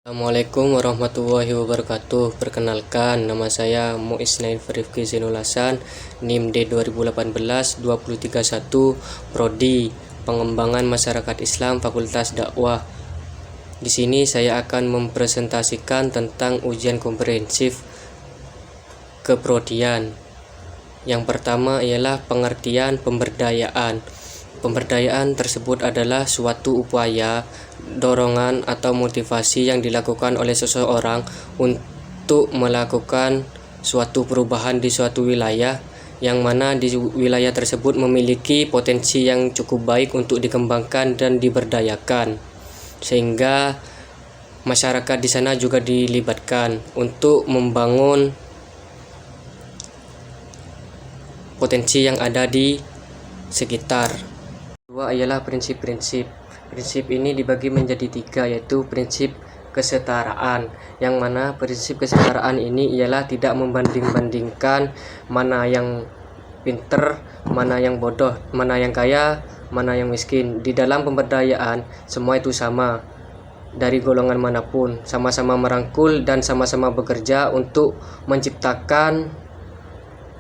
Assalamualaikum warahmatullahi wabarakatuh. Perkenalkan, nama saya Muisnain Farifki Zainul Hasan, NIM D 2018-20331, Prodi Pengembangan Masyarakat Islam Fakultas Dakwah. Di sini saya akan mempresentasikan tentang ujian komprehensif keprodian. Yang pertama ialah pengertian pemberdayaan. Pemberdayaan tersebut adalah suatu upaya, dorongan atau motivasi yang dilakukan oleh seseorang untuk melakukan suatu perubahan di suatu wilayah, yang mana di wilayah tersebut memiliki potensi yang cukup baik untuk dikembangkan dan diberdayakan, sehingga masyarakat di sana juga dilibatkan untuk membangun potensi yang ada di sekitar. Kedua ialah prinsip-prinsip. Prinsip ini dibagi menjadi tiga, yaitu prinsip kesetaraan, yang mana prinsip kesetaraan ini ialah tidak membanding-bandingkan mana yang pinter, mana yang bodoh, mana yang kaya, mana yang miskin. Di dalam pemberdayaan semua itu sama, dari golongan manapun, sama-sama merangkul dan sama-sama bekerja untuk menciptakan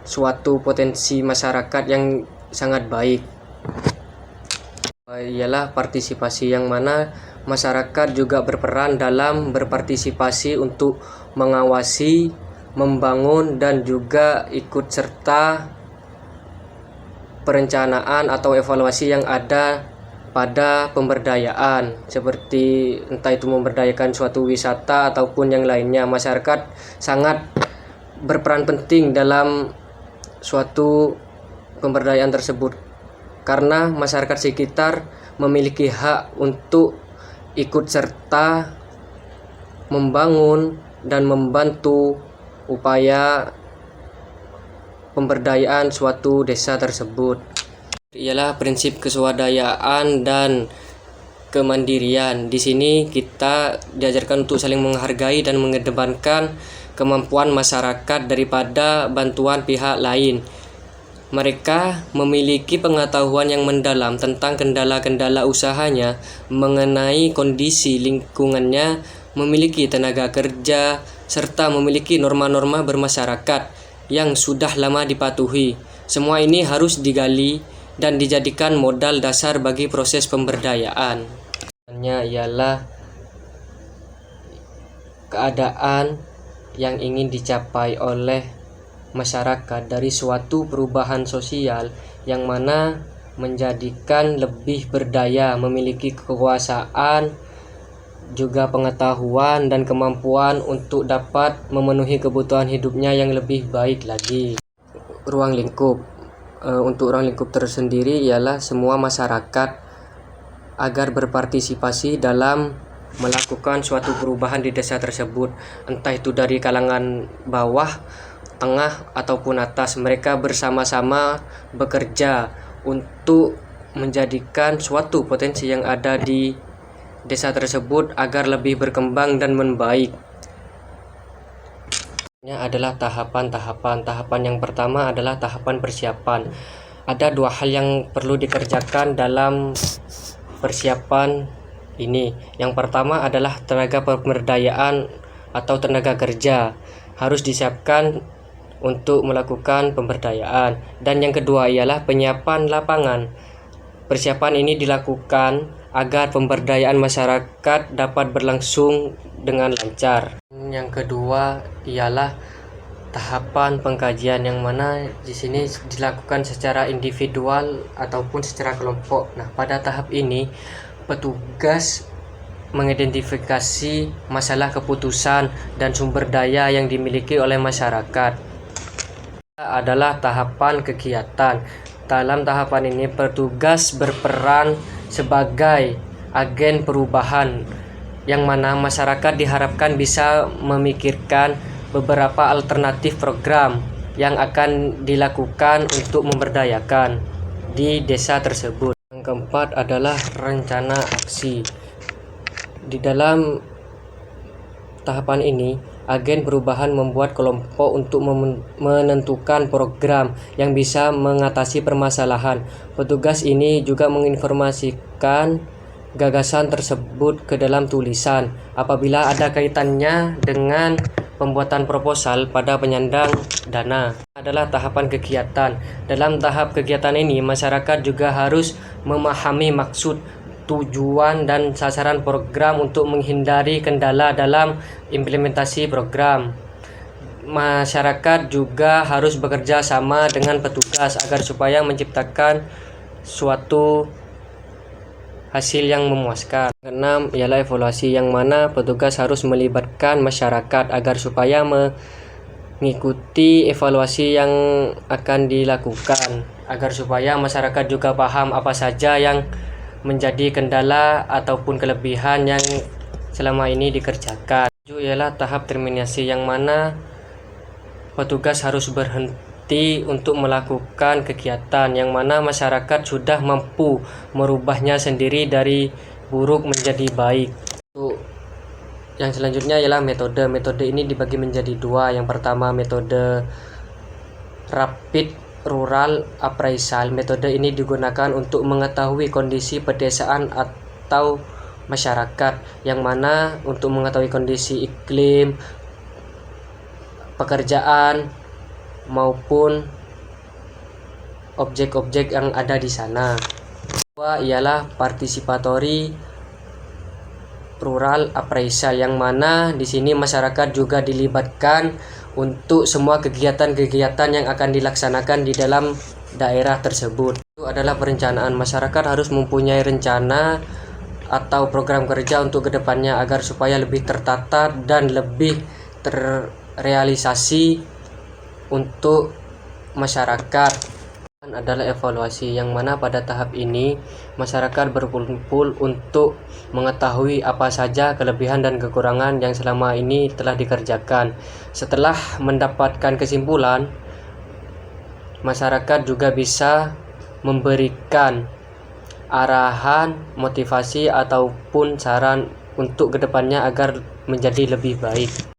suatu potensi masyarakat yang sangat baik. Ialah partisipasi, yang mana masyarakat juga berperan dalam berpartisipasi untuk mengawasi, membangun, dan juga ikut serta perencanaan atau evaluasi yang ada pada pemberdayaan, seperti entah itu memberdayakan suatu wisata ataupun yang lainnya. Masyarakat sangat berperan penting dalam suatu pemberdayaan tersebut, karena masyarakat sekitar memiliki hak untuk ikut serta membangun dan membantu upaya pemberdayaan suatu desa tersebut. Ialah prinsip keswadayaan dan kemandirian. Di sini kita diajarkan untuk saling menghargai dan mengedepankan kemampuan masyarakat daripada bantuan pihak lain. Mereka memiliki pengetahuan yang mendalam tentang kendala-kendala usahanya, mengenai kondisi lingkungannya, memiliki tenaga kerja, serta memiliki norma-norma bermasyarakat yang sudah lama dipatuhi. Semua ini harus digali dan dijadikan modal dasar bagi proses pemberdayaan. Ialah keadaan yang ingin dicapai oleh masyarakat dari suatu perubahan sosial, yang mana menjadikan lebih berdaya, memiliki kekuasaan, juga pengetahuan dan kemampuan untuk dapat memenuhi kebutuhan hidupnya yang lebih baik lagi. Ruang lingkup. Untuk ruang lingkup tersendiri ialah semua masyarakat agar berpartisipasi dalam melakukan suatu perubahan di desa tersebut, entah itu dari kalangan bawah, tengah, ataupun atas. Mereka bersama-sama bekerja untuk menjadikan suatu potensi yang ada di desa tersebut agar lebih berkembang dan membaik. Ini adalah tahapan-tahapan. Tahapan yang pertama adalah tahapan persiapan. Ada dua hal yang perlu dikerjakan dalam persiapan ini. Yang pertama adalah tenaga pemberdayaan atau tenaga kerja harus disiapkan untuk melakukan pemberdayaan. Dan yang kedua ialah penyiapan lapangan. Persiapan ini dilakukan agar pemberdayaan masyarakat dapat berlangsung dengan lancar. Yang kedua ialah tahapan pengkajian, yang mana di sini dilakukan secara individual ataupun secara kelompok. Nah, pada tahap ini petugas mengidentifikasi masalah keputusan dan sumber daya yang dimiliki oleh masyarakat. Adalah tahapan kegiatan. Dalam tahapan ini petugas berperan sebagai agen perubahan, yang mana masyarakat diharapkan bisa memikirkan beberapa alternatif program yang akan dilakukan untuk memberdayakan di desa tersebut. Yang keempat adalah rencana aksi. Di dalam tahapan ini, agen perubahan membuat kelompok untuk menentukan program yang bisa mengatasi permasalahan. Petugas ini juga menginformasikan gagasan tersebut ke dalam tulisan. Apabila ada kaitannya dengan pembuatan proposal pada penyandang dana. Adalah tahapan kegiatan. Dalam tahap kegiatan ini, masyarakat juga harus memahami maksud, tujuan, dan sasaran program untuk menghindari kendala dalam implementasi program. Masyarakat juga harus bekerja sama dengan petugas agar supaya menciptakan suatu hasil yang memuaskan. Keenam ialah evaluasi, yang mana petugas harus melibatkan masyarakat agar supaya mengikuti evaluasi yang akan dilakukan, agar supaya masyarakat juga paham apa saja yang menjadi kendala ataupun kelebihan yang selama ini dikerjakan. Tujuh ialah tahap terminasi, yang mana petugas harus berhenti untuk melakukan kegiatan, yang mana masyarakat sudah mampu merubahnya sendiri dari buruk menjadi baik. Yang selanjutnya ialah metode. Metode ini dibagi menjadi dua. Yang pertama, metode rapid rural appraisal. Metode ini digunakan untuk mengetahui kondisi pedesaan atau masyarakat, yang mana untuk mengetahui kondisi iklim, pekerjaan, maupun objek-objek yang ada di sana. Kedua ialah participatory rural appraisal, yang mana di sini masyarakat juga dilibatkan untuk semua kegiatan-kegiatan yang akan dilaksanakan di dalam daerah tersebut. Itu adalah perencanaan. Masyarakat harus mempunyai rencana atau program kerja untuk kedepannya agar supaya lebih tertata dan lebih terrealisasi untuk masyarakat. Adalah evaluasi, yang mana pada tahap ini masyarakat berkumpul untuk mengetahui apa saja kelebihan dan kekurangan yang selama ini telah dikerjakan. Setelah mendapatkan kesimpulan, masyarakat juga bisa memberikan arahan, motivasi, ataupun saran untuk kedepannya agar menjadi lebih baik.